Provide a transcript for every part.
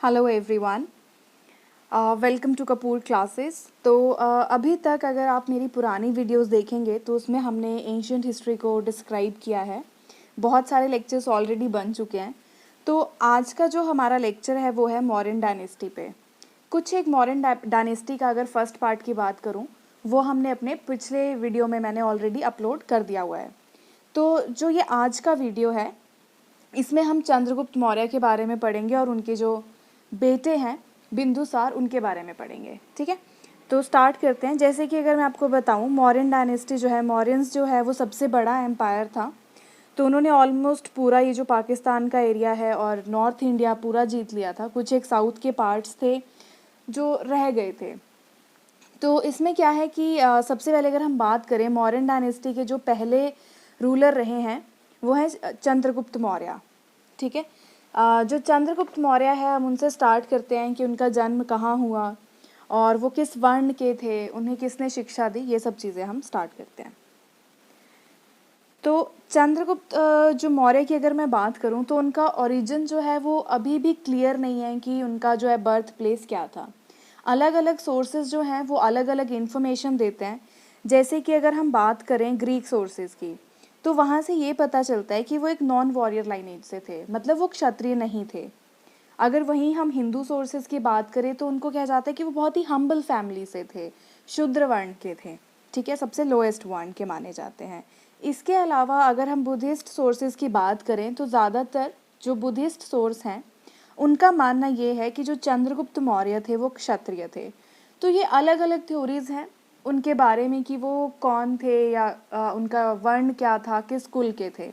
Hello everyone, welcome to Kapoor classes. तो अभी तक अगर आप मेरी पुरानी वीडियोस देखेंगे तो उसमें हमने एंशियंट हिस्ट्री को डिस्क्राइब किया है। बहुत सारे लेक्चर्स ऑलरेडी बन चुके हैं। तो आज का जो हमारा लेक्चर है वो है मौर्यन डायनेस्टी पे। कुछ एक मौर्यन डायनेस्टी का अगर फर्स्ट पार्ट की बात करूँ, वो हमने अपने पिछले वीडियो में मैंने ऑलरेडी अपलोड कर दिया हुआ है। तो जो ये आज का वीडियो है, इसमें हम चंद्रगुप्त मौर्य के बारे में पढ़ेंगे और उनके जो बेटे हैं बिंदुसार, उनके बारे में पढ़ेंगे। ठीक है, तो स्टार्ट करते हैं। जैसे कि अगर मैं आपको बताऊं, मौर्यन डायनेस्टी जो है, मौर्यंस जो है वो सबसे बड़ा एम्पायर था। तो उन्होंने ऑलमोस्ट पूरा ये जो पाकिस्तान का एरिया है और नॉर्थ इंडिया पूरा जीत लिया था। कुछ एक साउथ के पार्ट्स थे जो रह गए थे। तो इसमें क्या है कि सबसे पहले अगर हम बात करें, मौर्यन डायनेस्टी के जो पहले रूलर रहे हैं वो है चंद्रगुप्त मौर्य। ठीक है, जो चंद्रगुप्त मौर्य है, हम उनसे स्टार्ट करते हैं कि उनका जन्म कहाँ हुआ और वो किस वर्ण के थे, उन्हें किसने शिक्षा दी, ये सब चीज़ें हम स्टार्ट करते हैं। तो चंद्रगुप्त जो मौर्य की अगर मैं बात करूं तो उनका ओरिजिन जो है वो अभी भी क्लियर नहीं है कि उनका जो है बर्थ प्लेस क्या था। अलग अलग सोर्सेज जो हैं वो अलग अलग इन्फॉर्मेशन देते हैं। जैसे कि अगर हम बात करें ग्रीक सोर्सेज की, तो वहाँ से ये पता चलता है कि वो एक नॉन वॉरियर लाइनेज से थे, मतलब वो क्षत्रिय नहीं थे। अगर वहीं हम हिंदू सोर्सेज की बात करें तो उनको कहा जाता है कि वो बहुत ही हम्बल फैमिली से थे, शूद्र वर्ण के थे। ठीक है, सबसे लोएस्ट वर्ण के माने जाते हैं। इसके अलावा अगर हम बुद्धिस्ट सोर्सेज की बात करें तो ज़्यादातर जो बुद्धिस्ट सोर्स हैं उनका मानना ये है कि जो चंद्रगुप्त मौर्य थे वो क्षत्रिय थे। तो ये अलग अलग थ्योरीज हैं उनके बारे में कि वो कौन थे या उनका वर्ण क्या था, किस कुल के थे।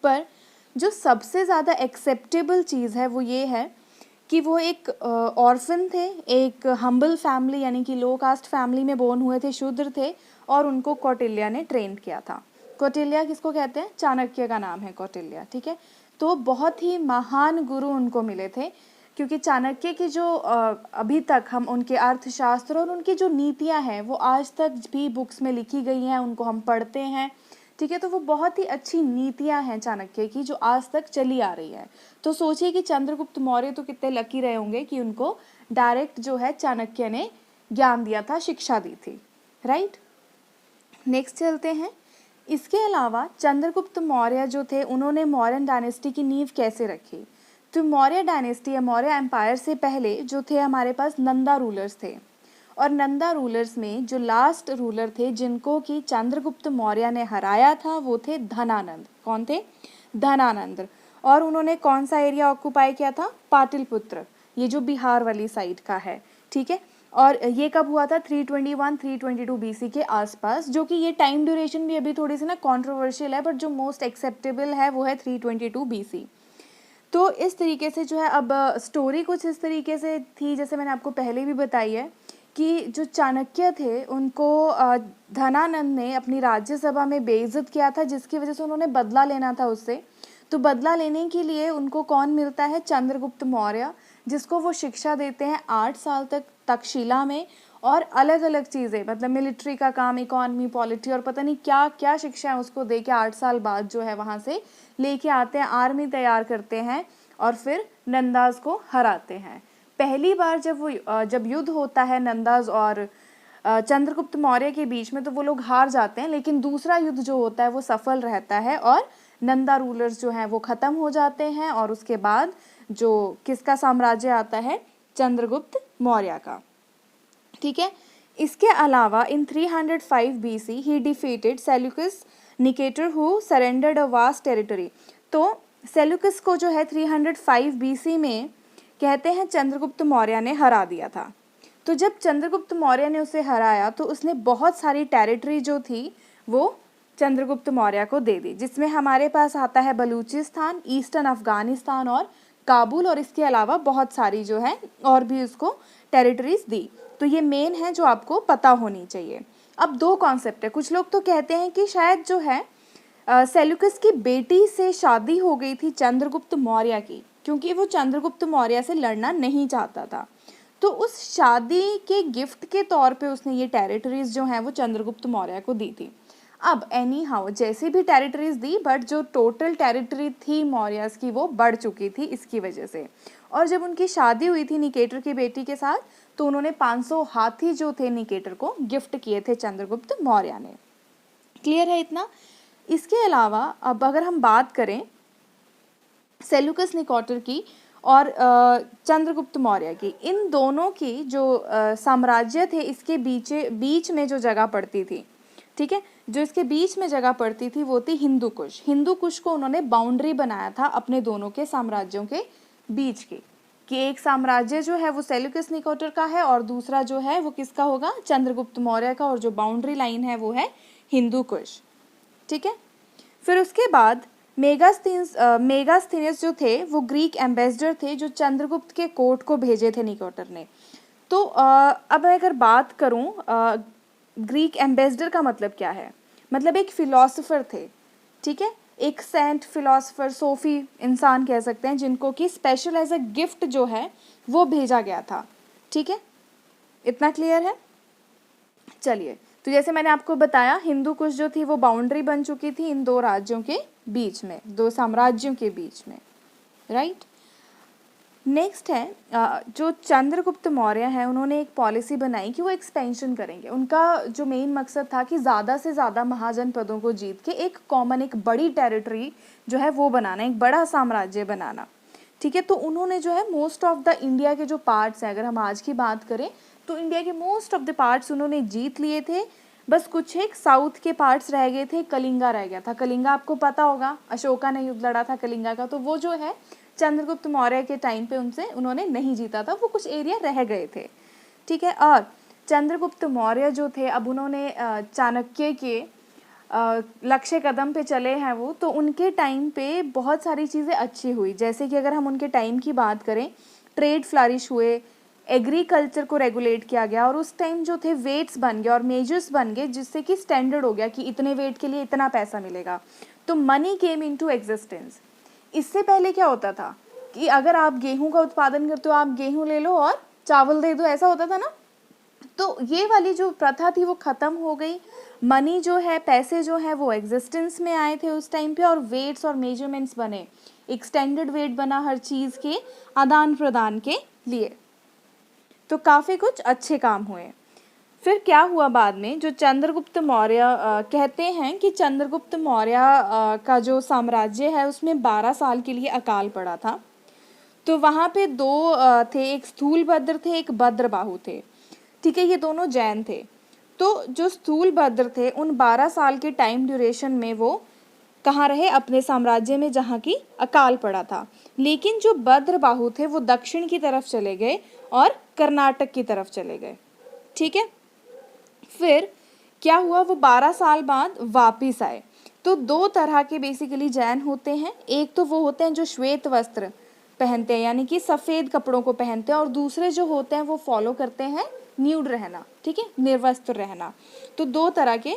पर जो सबसे ज़्यादा एक्सेप्टेबल चीज़ है वो ये है कि वो एक ऑर्फन थे, एक हम्बल फैमिली यानी कि लो कास्ट फैमिली में बोर्न हुए थे, शूद्र थे, और उनको कौटिल्य ने ट्रेन किया था। कौटिल्य किसको कहते हैं? चाणक्य का नाम है कौटिल्य। ठीक है, तो बहुत ही महान गुरु उनको मिले थे, क्योंकि चाणक्य की जो अभी तक हम उनके अर्थशास्त्र और उनकी जो नीतियाँ हैं वो आज तक भी बुक्स में लिखी गई हैं, उनको हम पढ़ते हैं। ठीक है, तो वो बहुत ही अच्छी नीतियाँ हैं चाणक्य की जो आज तक चली आ रही है। तो सोचिए कि चंद्रगुप्त मौर्य तो कितने लकी रहे होंगे कि उनको डायरेक्ट जो है चाणक्य ने ज्ञान दिया था, शिक्षा दी थी। राइट, नेक्स्ट चलते हैं। इसके अलावा चंद्रगुप्त मौर्य जो थे उन्होंने मौर्यन डायनेस्टी की नींव कैसे रखी? तो मौर्य डायनेस्टी या मौर्य एम्पायर से पहले जो थे हमारे पास नंदा रूलर्स थे, और नंदा रूलर्स में जो लास्ट रूलर थे जिनको कि चंद्रगुप्त मौर्य ने हराया था वो थे धनानंद। कौन थे? धनानंद। और उन्होंने कौन सा एरिया ऑक्युपाई किया था? पाटलिपुत्र, ये जो बिहार वाली साइड का है। ठीक है, और ये कब हुआ था? 321-322 बीसी के आसपास, जो कि ये टाइम ड्यूरेशन भी अभी थोड़ी सी ना कॉन्ट्रोवर्शियल है, बट जो मोस्ट एक्सेप्टेबल है वो है 322 बीसी। तो इस तरीके से जो है, अब स्टोरी कुछ इस तरीके से थी जैसे मैंने आपको पहले भी बताई है कि जो चाणक्य थे उनको धनानंद ने अपनी राज्यसभा में बेइज्जत किया था, जिसकी वजह से उन्होंने बदला लेना था उससे। तो बदला लेने के लिए उनको कौन मिलता है? चंद्रगुप्त मौर्य, जिसको वो शिक्षा देते हैं 8 साल तक तक्षशिला में, और अलग अलग चीज़ें, मतलब मिलिट्री का काम, इकोनॉमी, पॉलिटी और पता नहीं क्या क्या शिक्षा है उसको दे के 8 साल बाद जो है वहाँ से लेके आते हैं, आर्मी तैयार करते हैं और फिर नंदाज को हराते हैं। पहली बार जब युद्ध होता है नंदाज और चंद्रगुप्त मौर्य के बीच में, तो वो लोग हार जाते हैं, लेकिन दूसरा युद्ध जो होता है वो सफल रहता है और नंदा रूलर्स जो हैं वो ख़त्म हो जाते हैं, और उसके बाद जो किसका साम्राज्य आता है? चंद्रगुप्त मौर्य का। ठीक है, इसके अलावा इन 305 BC he defeated Seleucus Nicator who surrendered a vast territory. तो सेल्यूकस को जो है 305 बीसी में कहते हैं चंद्रगुप्त मौर्य ने हरा दिया था। तो जब चंद्रगुप्त मौर्य ने उसे हराया तो उसने बहुत सारी टेरिटरी जो थी वो चंद्रगुप्त मौर्य को दे दी, जिसमें हमारे पास आता है बलूचिस्तान, ईस्टर्न अफगानिस्तान और काबुल, और इसके अलावा बहुत सारी जो है और भी उसको टेरिटरीज दी। तो ये मेन है जो आपको पता होनी चाहिए। अब दो कॉन्सेप्ट है, कुछ लोग तो कहते हैं कि शायद जो है सेल्यूकस की बेटी से शादी हो गई थी चंद्रगुप्त मौर्य की, क्योंकि वो चंद्रगुप्त मौर्य से लड़ना नहीं चाहता था। तो उस शादी के गिफ्ट के तौर पे उसने ये टेरिटरीज जो हैं वो चंद्रगुप्त मौर्य को दी थी। अब एनी हाउ जैसी भी टेरिटरीज दी, बट जो टोटल टेरिटरी थी मौर्यस की वो बढ़ चुकी थी इसकी वजह से। और जब उनकी शादी हुई थी निकेटर की बेटी के साथ, तो उन्होंने 500 हाथी जो थे निकेटर को गिफ्ट किए थे चंद्रगुप्त मौर्य ने। क्लियर है इतना? इसके अलावा अब अगर हम बात करें सेल्यूकस निकेटर की और चंद्रगुप्त मौर्य की, इन दोनों की जो साम्राज्य थे इसके बीच में जो जगह पड़ती थी, ठीक है, जो इसके बीच में जगह पड़ती थी वो थी हिंदू कुश। हिंदू कुश को उन्होंने बाउंड्री बनाया था अपने दोनों के साम्राज्यों के बीच की, कि एक साम्राज्य जो है वो सेल्यूकस निकेटर का है और दूसरा जो है वो किसका होगा, चंद्रगुप्त मौर्य का, और जो बाउंड्री लाइन है वो है हिंदू कुश। ठीक है, फिर उसके बाद मेगास्थनीस जो थे वो ग्रीक एम्बेसडर थे जो चंद्रगुप्त के कोर्ट को भेजे थे निकेटर ने। तो अब अगर बात करूं ग्रीक एम्बेसडर का मतलब क्या है, मतलब एक फिलोसोफर थे, ठीक है, एक सेंट फिलोसोफर, सोफी इंसान कह सकते हैं, जिनको कि स्पेशल एज अ गिफ्ट जो है वो भेजा गया था। ठीक है, इतना क्लियर है? चलिए, तो जैसे मैंने आपको बताया हिंदू कुश जो थी वो बाउंड्री बन चुकी थी इन दो राज्यों के बीच में, दो साम्राज्यों के बीच में, राइट। नेक्स्ट है जो चंद्रगुप्त मौर्य है, उन्होंने एक पॉलिसी बनाई कि वो एक्सपेंशन करेंगे। उनका जो मेन मकसद था कि ज़्यादा से ज़्यादा महाजनपदों को जीत के एक कॉमन, एक बड़ी टेरिटरी जो है वो बनाना, एक बड़ा साम्राज्य बनाना। ठीक है, तो उन्होंने जो है मोस्ट ऑफ द इंडिया के जो पार्ट्स हैं, अगर हम आज की बात करें तो इंडिया के मोस्ट ऑफ द पार्ट्स उन्होंने जीत लिए थे। बस कुछ एक साउथ के पार्ट्स रह गए थे, कलिंगा रह गया था। कलिंगा आपको पता होगा, अशोका ने युद्ध लड़ा था कलिंगा का, तो वो जो है चंद्रगुप्त मौर्य के टाइम पे उन्होंने नहीं जीता था, वो कुछ एरिया रह गए थे। ठीक है, और चंद्रगुप्त मौर्य जो थे अब उन्होंने चाणक्य के लक्ष्य कदम पे चले हैं वो, तो उनके टाइम पे बहुत सारी चीज़ें अच्छी हुई। जैसे कि अगर हम उनके टाइम की बात करें, ट्रेड फ्लरिश हुए, एग्रीकल्चर को रेगुलेट किया गया, और उस टाइम जो थे वेट्स बन गए और मेजर्स बन गए, जिससे कि स्टैंडर्ड हो गया कि इतने वेट के लिए इतना पैसा मिलेगा। तो मनी केम इनटू एग्जिस्टेंस। इससे पहले क्या होता था कि अगर आप गेहूं का उत्पादन करते हो, आप गेहूं ले लो और चावल दे दो, ऐसा होता था ना। तो ये वाली जो प्रथा थी वो ख़त्म हो गई। मनी जो है, पैसे जो है वो एग्जिस्टेंस में आए थे उस टाइम पे, और वेट्स और मेजरमेंट्स बने, एक स्टैंडर्ड वेट बना हर चीज़ के आदान प्रदान के लिए। तो काफ़ी कुछ अच्छे काम हुए। फिर क्या हुआ बाद में, जो चंद्रगुप्त मौर्य कहते हैं कि चंद्रगुप्त मौर्य का जो साम्राज्य है उसमें 12 साल के लिए अकाल पड़ा था। तो वहाँ पे दो थे, एक स्थूलभद्र थे, एक भद्रबाहु थे। ठीक है, ये दोनों जैन थे। तो जो स्थूलभद्र थे उन 12 साल के टाइम ड्यूरेशन में वो कहाँ रहे, अपने साम्राज्य में जहाँ की अकाल पड़ा था। लेकिन जो भद्रबाहु थे वो दक्षिण की तरफ चले गए और कर्नाटक की तरफ चले गए। ठीक है, फिर क्या हुआ, वो 12 साल बाद वापिस आए। तो दो तरह के बेसिकली जैन होते हैं, एक तो वो होते हैं जो श्वेत वस्त्र पहनते हैं, यानी कि सफ़ेद कपड़ों को पहनते हैं, और दूसरे जो होते हैं वो फॉलो करते हैं न्यूड रहना, ठीक है, निर्वस्त्र रहना। तो दो तरह के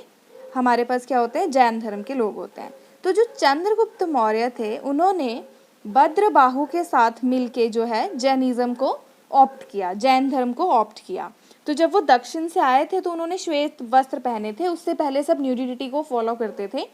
हमारे पास क्या होते हैं, जैन धर्म के लोग होते हैं। तो जो चंद्रगुप्त मौर्य थे उन्होंने भद्रबाहु के साथ मिलके जो है जैनिज्म को ऑप्ट किया, जैन धर्म को ऑप्ट किया। तो जब वो दक्षिण से आए थे तो उन्होंने श्वेत वस्त्र पहने थे, उससे पहले सब न्यूडिटी को फॉलो करते थे।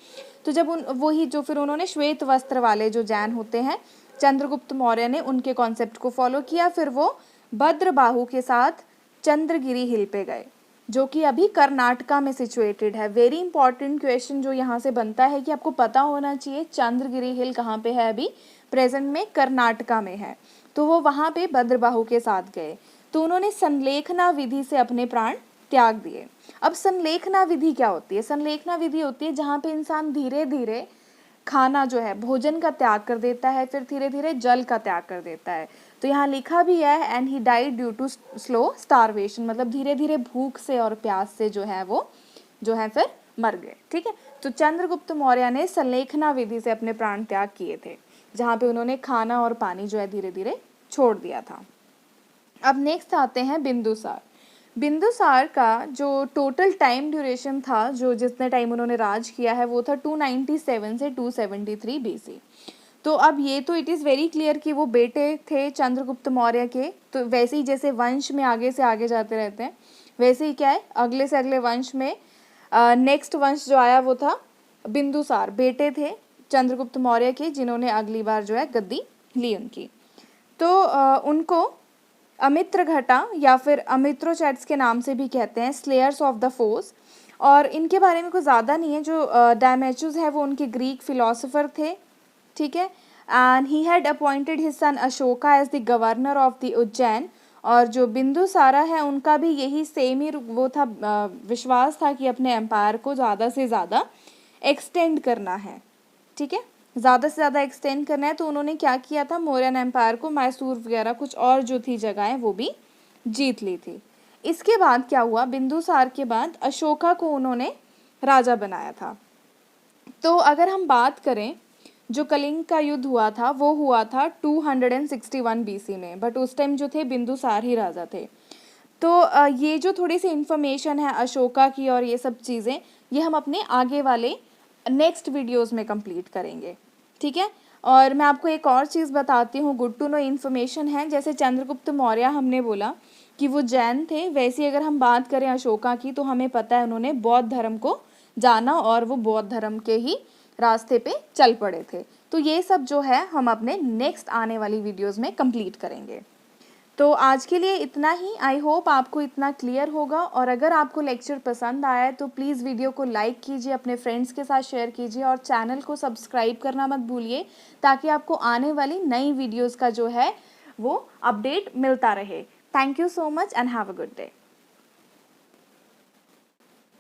तो जब वही जो फिर उन्होंने श्वेत वस्त्र वाले जो जैन होते हैं, चंद्रगुप्त मौर्य ने उनके कॉन्सेप्ट को फॉलो किया। फिर वो भद्रबाहु के साथ चंद्रगिरी हिल पे गए, जो कि अभी कर्नाटका में सिचुएटेड है। वेरी इंपॉर्टेंट क्वेश्चन जो यहाँ से बनता है कि आपको पता होना चाहिए चंद्रगिरी हिल कहाँ पे है, अभी प्रेजेंट में कर्नाटका में है। तो वो वहाँ पे भद्रबाहु के साथ गए, तो उन्होंने संलेखना विधि से अपने प्राण त्याग दिए। अब संलेखना विधि क्या होती है? संलेखना विधि होती है जहाँ पे इंसान धीरे धीरे खाना जो है, भोजन का त्याग कर देता है, फिर धीरे धीरे जल का त्याग कर देता है। तो यहाँ लिखा भी है and he died due to slow starvation, मतलब धीरे धीरे भूख से और प्यास से जो है वो जो है फिर मर गए। ठीक है, तो चंद्रगुप्त मौर्य ने संलेखना विधि से अपने प्राण त्याग किए थे, जहाँ पे उन्होंने खाना और पानी जो है धीरे धीरे छोड़ दिया था। अब नेक्स्ट आते हैं बिंदुसार। बिंदुसार का जो टोटल टाइम ड्यूरेशन था, जो जितने टाइम उन्होंने राज किया है, वो था 297 से 273 BC। तो अब ये तो इट इज़ वेरी क्लियर कि वो बेटे थे चंद्रगुप्त मौर्य के। तो वैसे ही जैसे वंश में आगे से आगे जाते रहते हैं, वैसे ही क्या है, अगले से अगले वंश में नेक्स्ट वंश जो आया वो था बिंदुसार, बेटे थे चंद्रगुप्त मौर्य के, जिन्होंने अगली बार जो है गद्दी ली उनकी। तो उनको अमित्रघटा या फिर अमित्रोचैट्स के नाम से भी कहते हैं, स्लेयर्स ऑफ द फोर्स। और इनके बारे में कुछ ज़्यादा नहीं है। जो डायमेचुस है वो उनके ग्रीक फिलोसोफर थे, ठीक है। And he had appointed his son Ashoka as the governor of the Ujjain. और जो बिंदुसारा है उनका भी यही सेम ही वो था, विश्वास था कि अपने एम्पायर को ज़्यादा से ज़्यादा एक्सटेंड करना है, ठीक है, ज़्यादा से ज़्यादा एक्सटेंड करना है। तो उन्होंने क्या किया था, मौर्यन एम्पायर को, मैसूर वगैरह कुछ और जो थी जगहें वो भी जीत ली थी। इसके बाद क्या हुआ, बिंदुसार के बाद अशोका को उन्होंने राजा बनाया था। तो अगर हम बात करें, जो कलिंग का युद्ध हुआ था वो हुआ था 261 BC में, बट उस टाइम जो थे बिंदुसार ही राजा थे। तो ये जो थोड़ी सी इन्फॉर्मेशन है अशोका की और ये सब चीज़ें, ये हम अपने आगे वाले नेक्स्ट वीडियोस में कंप्लीट करेंगे, ठीक है। और मैं आपको एक और चीज़ बताती हूँ, गुड टू नो इन्फॉर्मेशन है। जैसे चंद्रगुप्त मौर्य हमने बोला कि वो जैन थे, वैसे अगर हम बात करें अशोका की तो हमें पता है उन्होंने बौद्ध धर्म को जाना और वो बौद्ध धर्म के ही रास्ते पे चल पड़े थे। तो ये सब जो है हम अपने नेक्स्ट आने वाली वीडियोस में कंप्लीट करेंगे। तो आज के लिए इतना ही। आई होप आपको इतना क्लियर होगा। और अगर आपको लेक्चर पसंद आया है तो प्लीज़ वीडियो को लाइक कीजिए, अपने फ्रेंड्स के साथ शेयर कीजिए और चैनल को सब्सक्राइब करना मत भूलिए, ताकि आपको आने वाली नई वीडियोस का जो है वो अपडेट मिलता रहे। Thank you so much and have a good day.